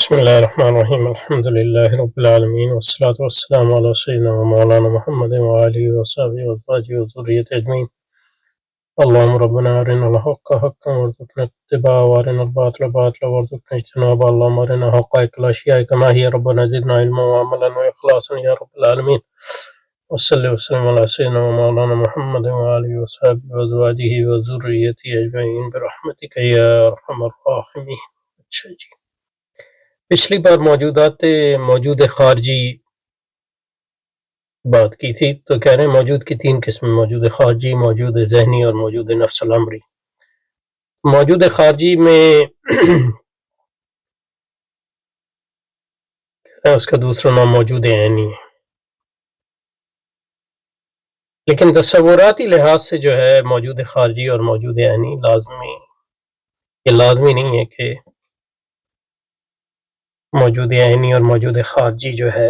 بسم الله الرحمن الرحيم الحمد لله رب العالمين والصلاة والسلام على سيدنا ومولانا محمد وآله وصحبه وأزواجه وذريته أجمعين. اللهم ربنا أرنا الحق حقا وارزقنا اتباعه وأرنا الباطل باطلا وارزقنا اجتنابه. اللهم أرنا حقائق الأشياء كما هي ربنا زدنا علما وعملا وإخلاصا يا رب العالمين. وصلي وسلم على سيدنا ومولانا محمد وآله وصحبه وأزواجه وذريته أجمعين برحمتك يا أرحم الراحمين. اچھا جی، پچھلی بار موجود خارجی بات کی تھی، تو کہہ رہے ہیں موجود کی تین قسمیں، موجود خارجی، موجود ذہنی اور موجود نفس الامری۔ موجود خارجی میں اس کا دوسرا نام موجود عینی ہے، لیکن تصوراتی لحاظ سے جو ہے موجود خارجی اور موجود عینی لازمی نہیں ہے کہ موجود عینی اور موجود خارجی جو ہے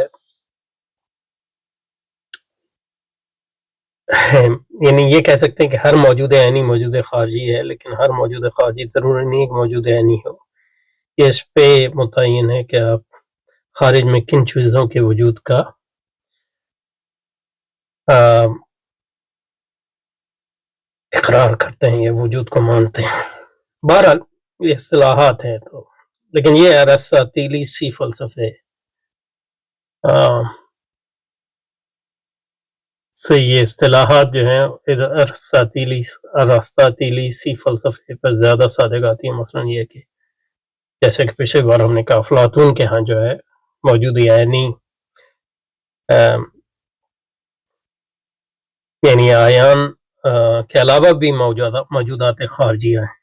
یعنی یہ کہہ سکتے ہیں کہ ہر موجود عینی موجود خارجی ہے، لیکن ہر موجود خارجی ضروری نہیں کہ موجود عینی ہو۔ یہ اس پہ متعین ہے کہ آپ خارج میں کن چیزوں کے وجود کا اقرار کرتے ہیں یا وجود کو مانتے ہیں۔ بہرحال یہ اصطلاحات ہیں، تو لیکن یہ ارسطاطیلی سی فلسفے سے یہ اصطلاحات جو ہیں ارسطاطیلی سی فلسفے پر زیادہ صادق آتی ہیں۔ مثلا یہ کہ جیسے کہ پچھلے بار ہم نے کہا افلاطون کے ہاں جو ہے موجود عینی یعنی آیان کے علاوہ بھی موجودات خارجیہ ہیں۔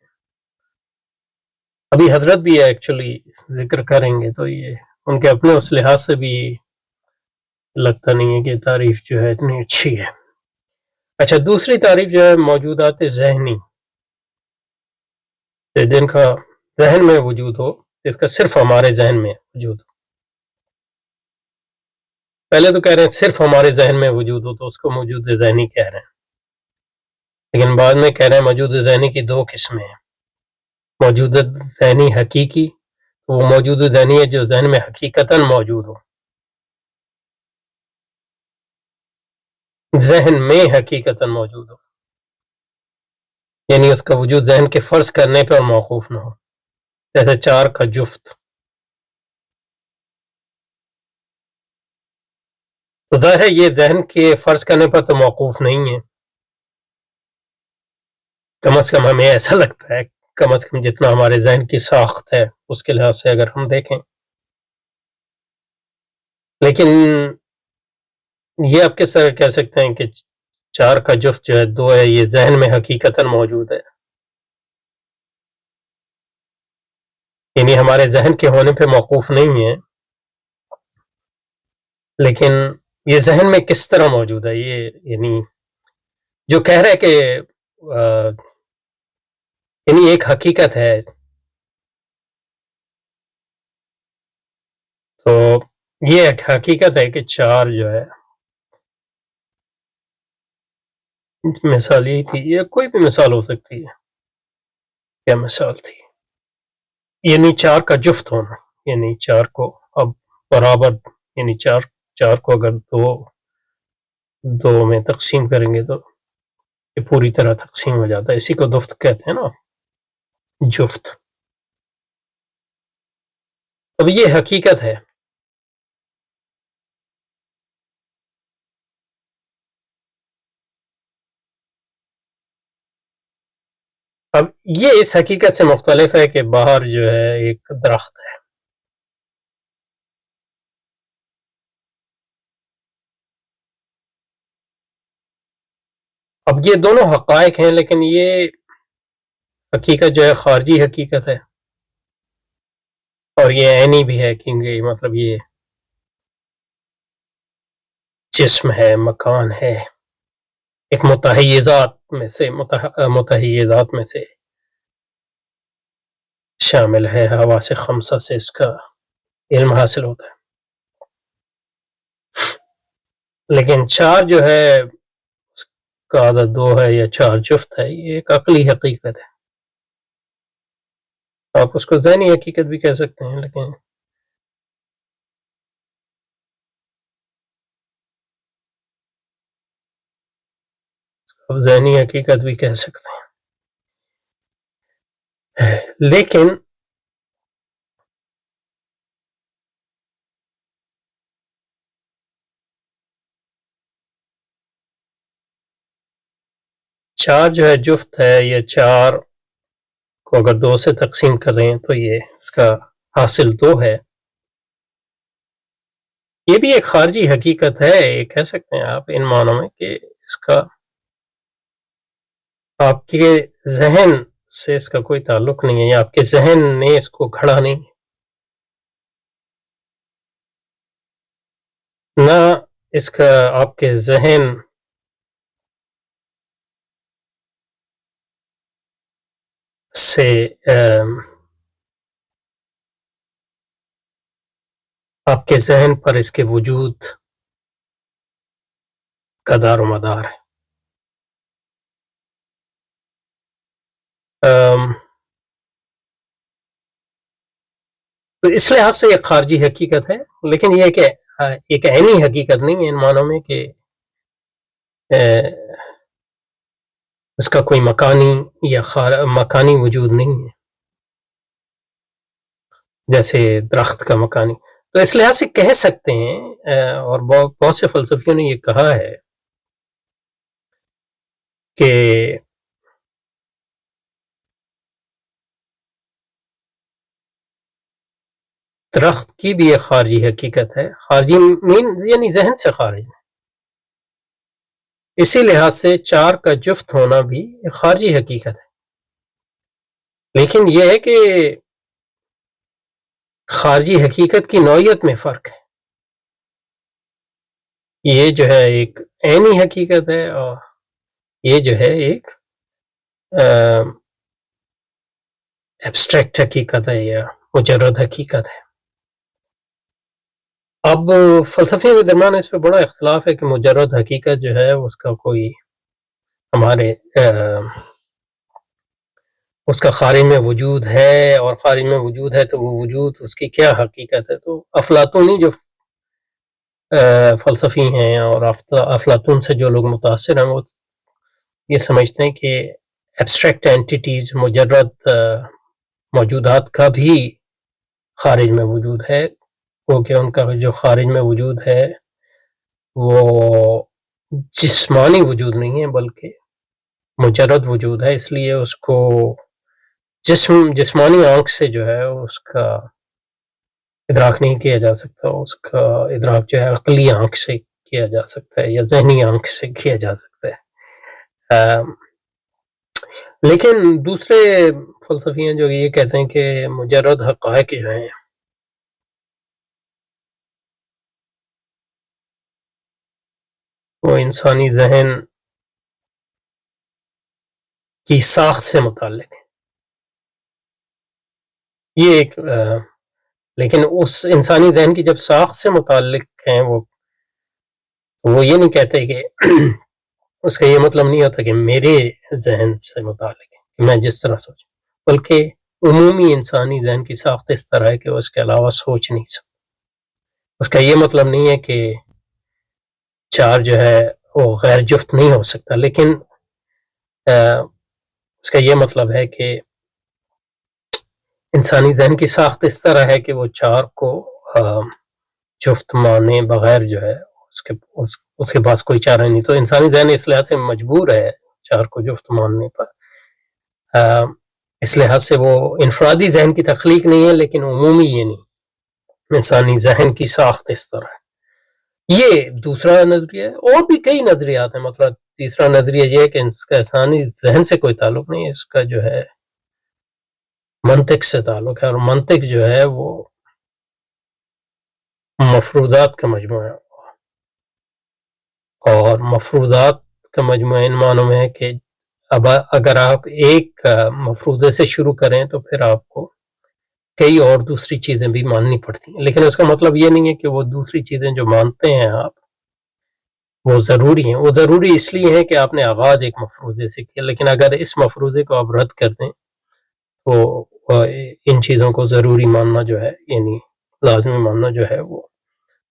ابھی حضرت بھی ایکچولی ذکر کریں گے، تو یہ ان کے اپنے اس لحاظ سے بھی لگتا نہیں ہے کہ تعریف جو ہے اتنی اچھی ہے۔ اچھا، دوسری تعریف جو ہے موجودات ذہنی، جن کا ذہن میں وجود ہو، جس کا صرف ہمارے ذہن میں وجود ہو۔ پہلے تو کہہ رہے ہیں صرف ہمارے ذہن میں وجود ہو، تو اس کو موجود ذہنی کہہ رہے ہیں، لیکن بعد میں کہہ رہے ہیں موجود ذہنی کی دو قسمیں ہیں۔ موجود ذہنی حقیقی، وہ موجود ذہنی ہے جو ذہن میں حقیقتاً موجود ہو، ذہن میں حقیقتاً موجود ہو، یعنی اس کا وجود ذہن کے فرض کرنے پر موقوف نہ ہو، جیسے چار کا جفت۔ تو ظاہر ہے یہ ذہن کے فرض کرنے پر تو موقوف نہیں ہے، کم از کم ہمیں ایسا لگتا ہے، کم از کم جتنا ہمارے ذہن کی ساخت ہے اس کے لحاظ سے اگر ہم دیکھیں۔ لیکن یہ آپ کس طرح کہہ سکتے ہیں کہ چار کا جفت جو ہے دو ہے، یہ ذہن میں حقیقتاً موجود ہے، یعنی ہمارے ذہن کے ہونے پہ موقوف نہیں ہے، لیکن یہ ذہن میں کس طرح موجود ہے، یہ یعنی جو کہہ رہے کہ یعنی ایک حقیقت ہے، تو یہ ایک حقیقت ہے کہ چار جو ہے، مثال یہی تھی، یہ کوئی بھی مثال ہو سکتی ہے، کیا مثال تھی، یعنی چار کا جفت ہونا، یعنی چار کو اب برابر، یعنی چار کو اگر دو میں تقسیم کریں گے تو یہ پوری طرح تقسیم ہو جاتا ہے، اسی کو دفت کہتے ہیں نا، جفت۔ اب یہ حقیقت ہے، اب یہ اس حقیقت سے مختلف ہے کہ باہر جو ہے ایک درخت ہے، اب یہ دونوں حقائق ہیں، لیکن یہ حقیقت جو ہے خارجی حقیقت ہے، اور یہ عینی بھی ہے، کیونکہ مطلب یہ جسم ہے، مکان ہے، ایک متحیزات میں سے شامل ہے، حواس خمسہ سے اس کا علم حاصل ہوتا ہے۔ لیکن چار جو ہے اس کا عدد دو ہے یا چار جفت ہے، یہ ایک عقلی حقیقت ہے، آپ اس کو ذہنی حقیقت بھی کہہ سکتے ہیں، لیکن اب ذہنی حقیقت بھی کہہ سکتے ہیں. لیکن چار جو ہے جفت ہے، یہ چار کو اگر 2 سے تقسیم کریں تو یہ اس کا حاصل 2 ہے. یہ بھی ایک خارجی حقیقت ہے، یہ کہہ سکتے ہیں آپ ان معنوں میں کہ اس کا آپ کے ذہن سے اس کا کوئی تعلق نہیں ہے، یا آپ کے ذہن نے اس کو گھڑا نہیں، نہ اس کا آپ کے ذہن سے آپ کے ذہن پر اس کے وجود کا دار و مدار ہے. تو اس لحاظ سے ایک خارجی حقیقت ہے، لیکن یہ کہ ایک عینی حقیقت نہیں ہے ان معنوں میں کہ اس کا کوئی مکانی یا مکانی وجود نہیں ہے جیسے درخت کا مکانی. تو اس لحاظ سے کہہ سکتے ہیں، اور بہت سے فلسفیوں نے یہ کہا ہے کہ درخت کی بھی ایک خارجی حقیقت ہے. خارجی یعنی ذہن سے خارج ہے. اسی لحاظ سے چار کا جفت ہونا بھی ایک خارجی حقیقت ہے، لیکن یہ ہے کہ خارجی حقیقت کی نوعیت میں فرق ہے. یہ جو ہے ایک عینی حقیقت ہے، اور یہ جو ہے ایک ایبسٹریکٹ حقیقت ہے یا مجرد حقیقت ہے. اب فلسفیوں کے درمیان اس پہ بڑا اختلاف ہے کہ مجرد حقیقت جو ہے اس کا کوئی ہمارے اس کا خارج میں وجود ہے، اور خارج میں وجود ہے تو وہ وجود اس کی کیا حقیقت ہے. تو افلاطونی جو فلسفی ہیں اور افلاطون سے جو لوگ متاثر ہیں وہ یہ سمجھتے ہیں کہ ایبسٹریکٹ اینٹیٹیز، مجرد موجودات کا بھی خارج میں وجود ہے، کیونکہ ان کا جو خارج میں وجود ہے وہ جسمانی وجود نہیں ہے بلکہ مجرد وجود ہے. اس لیے اس کو جسمانی آنکھ سے جو ہے اس کا ادراک نہیں کیا جا سکتا، اس کا ادراک جو ہے عقلی آنکھ سے کیا جا سکتا ہے یا ذہنی آنکھ سے کیا جا سکتا ہے. لیکن دوسرے فلسفی ہیں جو یہ کہتے ہیں کہ مجرد حقائق جو ہیں وہ انسانی ذہن کی ساخت سے متعلق ہے. یہ ایک لیکن اس انسانی ذہن کی جب ساخت سے متعلق ہیں وہ یہ نہیں کہتے کہ اس کا یہ مطلب نہیں ہوتا کہ میرے ذہن سے متعلق ہے کہ میں جس طرح سوچوں، بلکہ عمومی انسانی ذہن کی ساخت اس طرح ہے کہ وہ اس کے علاوہ سوچ نہیں سکتا. اس کا یہ مطلب نہیں ہے کہ چار جو ہے وہ غیر جفت نہیں ہو سکتا، لیکن اس کا یہ مطلب ہے کہ انسانی ذہن کی ساخت اس طرح ہے کہ وہ چار کو جفت مانے بغیر جو ہے اس کے پاس کوئی چارہ نہیں. تو انسانی ذہن اس لحاظ سے مجبور ہے چار کو جفت ماننے پر. اس لحاظ سے وہ انفرادی ذہن کی تخلیق نہیں ہے، لیکن عمومی یہ نہیں، انسانی ذہن کی ساخت اس طرح ہے. یہ دوسرا نظریہ ہے. اور بھی کئی نظریات ہیں. مطلب تیسرا نظریہ یہ ہے کہ اس کا انسانی ذہن سے کوئی تعلق نہیں ہے، اس کا جو ہے منطق سے تعلق ہے، اور منطق جو ہے وہ مفروضات کا مجموعہ ہے. اور مفروضات کا مجموعہ ان معنوں میں ہے کہ اب اگر آپ ایک مفروضے سے شروع کریں تو پھر آپ کو کئی اور دوسری چیزیں بھی ماننی پڑتی ہیں، لیکن اس کا مطلب یہ نہیں ہے کہ وہ دوسری چیزیں جو مانتے ہیں آپ وہ ضروری ہیں. وہ ضروری اس لیے ہے کہ آپ نے آغاز ایک مفروضے سے کیا، لیکن اگر اس مفروضے کو آپ رد کر دیں تو ان چیزوں کو ضروری ماننا جو ہے یعنی لازمی ماننا جو ہے وہ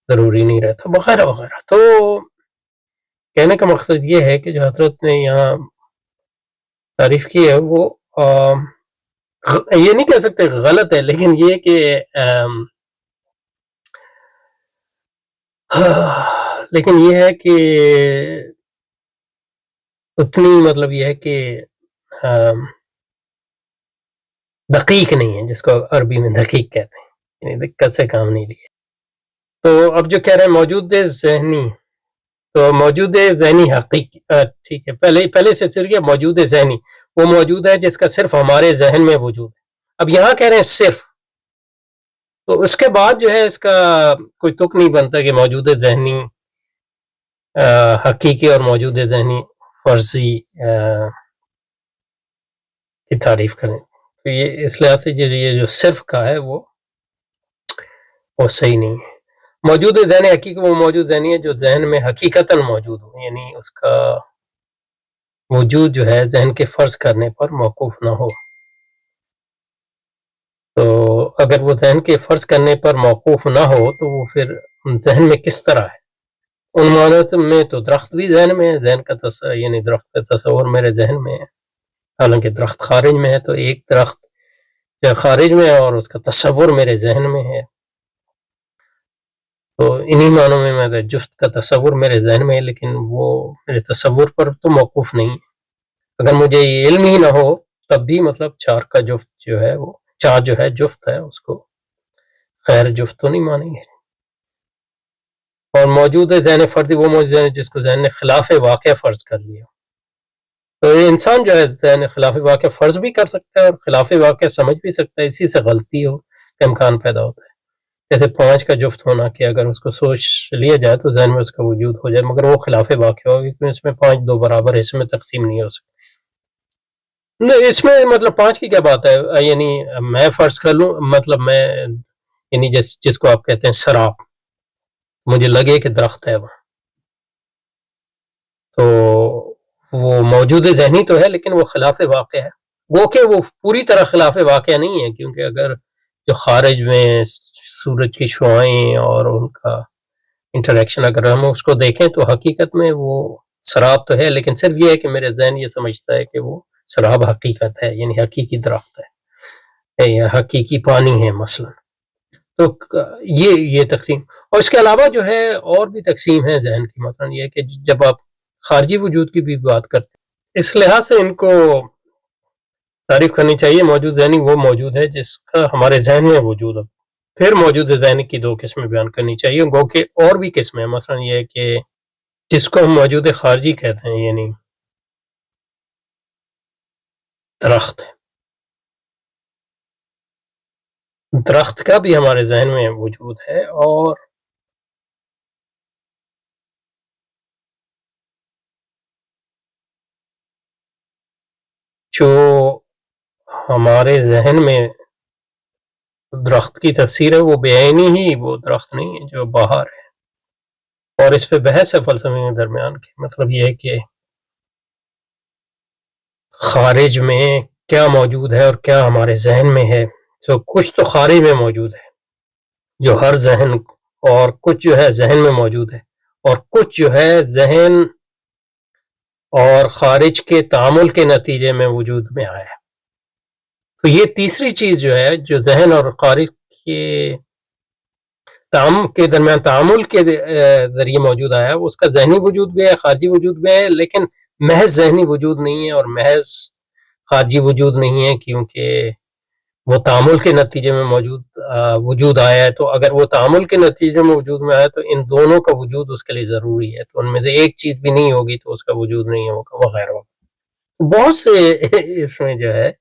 ضروری نہیں رہتا، وغیرہ وغیرہ. تو کہنے کا مقصد یہ ہے کہ جو حضرت نے یہاں تعریف کی ہے وہ یہ نہیں کہہ سکتے غلط ہے، لیکن یہ کہ لیکن یہ ہے کہ اتنی مطلب یہ ہے کہ دقیق نہیں ہے، جس کو عربی میں دقیق کہتے ہیں، یعنی دقت سے کام نہیں لیا۔ تو اب جو کہہ رہے ہیں موجود ذہنی، تو موجود ذہنی حقیقی ٹھیک ہے، پہلے سے چلیے موجود ذہنی وہ موجود ہے جس کا صرف ہمارے ذہن میں وجود ہے۔ اب یہاں کہہ رہے ہیں صرف، تو اس کے بعد جو ہے اس کا کوئی تک نہیں بنتا کہ موجود ذہنی حقیقی اور موجود ذہنی فرضی کی تعریف کریں۔ تو یہ اس لحاظ سے یہ جو صرف کا ہے وہ صحیح نہیں ہے۔ موجود ذہن حقیقی وہ موجود ذہنی ہے جو ذہن میں حقیقتاً موجود ہو، یعنی اس کا وجود جو ہے ذہن کے فرض کرنے پر موقوف نہ ہو۔ تو اگر وہ ذہن کے فرض کرنے پر موقوف نہ ہو تو وہ پھر ذہن میں کس طرح ہے؟ ان معنوں میں تو درخت بھی ذہن میں ہے، ذہن کا یعنی درخت کا تصور میرے ذہن میں ہے، حالانکہ درخت خارج میں ہے، تو ایک درخت جو خارج میں ہے اور اس کا تصور میرے ذہن میں ہے، تو انہی معنوں میں میرے جفت کا تصور میرے ذہن میں ہے، لیکن وہ میرے تصور پر تو موقوف نہیں ہے۔ اگر مجھے یہ علم ہی نہ ہو تب بھی مطلب چار کا جفت جو ہے وہ چار جو ہے جفت ہے، اس کو غیر جفت تو نہیں مانیں گے۔ اور موجود ذہن فردی وہ موجود ہے جس کو ذہن نے خلاف واقع فرض کر لیا۔ تو یہ انسان جو ہے ذہن خلاف واقع فرض بھی کر سکتا ہے اور خلاف واقع سمجھ بھی سکتا ہے، اسی سے غلطی ہو کا امکان پیدا ہوتا ہے۔ جیسے 5 کا جفت ہونا کہ اگر اس کو سوچ لیا جائے تو ذہن میں اس کا وجود ہو جائے، مگر وہ خلاف واقع ہوگی کیونکہ اس میں 5 دو برابر حصے میں تقسیم نہیں ہو سکتی۔ نہیں، اس میں مطلب 5 کی کیا بات ہے، یعنی میں فرض کر لوں، مطلب میں یعنی جس کو آپ کہتے ہیں سراب، مجھے لگے کہ درخت ہے وہاں، تو وہ موجود ذہنی تو ہے لیکن وہ خلاف واقع ہے، وہ کہ وہ پوری طرح خلاف واقع نہیں ہے، کیونکہ اگر جو خارج میں سورج کی شعاعیں اور ان کا انٹریکشن اگر ہم اس کو دیکھیں تو حقیقت میں وہ سراب تو ہے، لیکن صرف یہ ہے کہ میرے ذہن یہ سمجھتا ہے کہ وہ سراب حقیقت ہے، یعنی حقیقی درخت ہے یا حقیقی پانی ہے مثلا۔ تو یہ تقسیم، اور اس کے علاوہ جو ہے اور بھی تقسیم ہے ذہن کی، مثلا یہ کہ جب آپ خارجی وجود کی بھی بات کرتے ہیں، اس لحاظ سے ان کو تعریف کرنی چاہیے۔ موجود ذہنی وہ موجود ہے جس کا ہمارے ذہن میں وجود ہے۔ پھر موجود ذہنی کی 2 قسمیں بیان کرنی چاہیے، گو کہ اور بھی قسمیں ہیں، مثلا یہ کہ جس کو ہم موجود خارجی کہتے ہیں، یعنی درخت ہے، درخت کا بھی ہمارے ذہن میں وجود ہے، اور جو ہمارے ذہن میں درخت کی تفسیر ہے وہ بعینی ہی وہ درخت نہیں ہے جو باہر ہے، اور اس پہ بحث ہے فلسفے کے درمیان کی، مطلب یہ ہے کہ خارج میں کیا موجود ہے اور کیا ہمارے ذہن میں ہے۔ تو کچھ تو خارج میں موجود ہے جو ہر ذہن، اور کچھ جو ہے ذہن میں موجود ہے، اور کچھ جو ہے ذہن اور خارج کے تعامل کے نتیجے میں وجود میں آیا ہے۔ تو یہ تیسری چیز جو ہے جو ذہن اور خارج کے درمیان تعامل کے ذریعے موجود آیا ہے، اس کا ذہنی وجود بھی ہے، خارجی وجود بھی ہے، لیکن محض ذہنی وجود نہیں ہے اور محض خارجی وجود نہیں ہے، کیونکہ وہ تعامل کے نتیجے میں وجود آیا ہے۔ تو اگر وہ تعامل کے نتیجے میں وجود میں آیا تو ان دونوں کا وجود اس کے لیے ضروری ہے، تو ان میں سے ایک چیز بھی نہیں ہوگی تو اس کا وجود نہیں ہوگا وغیرہ۔ بہت سے اس میں جو ہے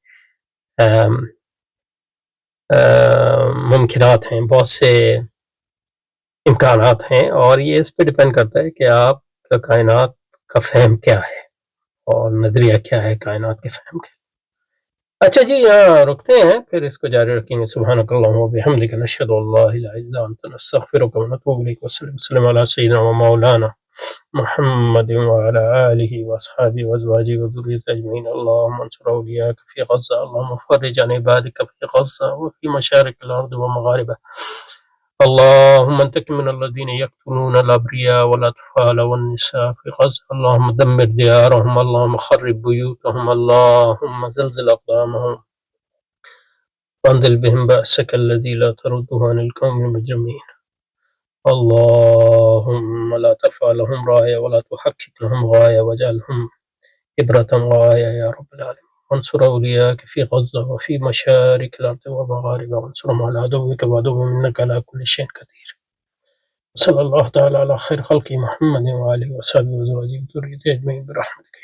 ممکنات ہیں، بہت سے امکانات ہیں، اور یہ اس پہ ڈیپینڈ کرتا ہے کہ آپ کا کائنات کا فہم کیا ہے اور نظریہ کیا ہے کائنات کے فہم کے۔ اچھا جی، یہاں رکتے ہیں، پھر اس کو جاری رکھیں گے۔ سبحانک اللہم و بحمدک، نشہد ان لا الہ الا انت، نستغفرک و نتوب الیک، وسلم علی سیدنا و مولانا محمد وعلى آله وأصحابه وأزواجه وذريته أجمعين. اللهم انصر أولياءك في غزة، اللهم فرج عن عبادك في غزة وفي مشارق الأرض ومغاربها، اللهم انتقم من الذين يقتلون الأبرياء والأطفال والنساء في غزة. اللهم دمر ديارهم، اللهم خرب بيوتهم، اللهم زلزل أقدامهم وانزل بهم بأسك الذي لا ترده عن القوم المجرمين. اللهم لا ترفع لهم راية ولا تحقق لهم غاية، واجعلهم عبرة وآية يا رب العالمين. وانصر أولياءك في غزة وفي مشارق الأرض ومغاربها، وانصرهم على عدوك وعدوهم، إنك على كل شيء قدير. صلى الله تعالى على خير خلقه محمد وآله وصحبه وزواجه وذريته أجمعين برحمتك.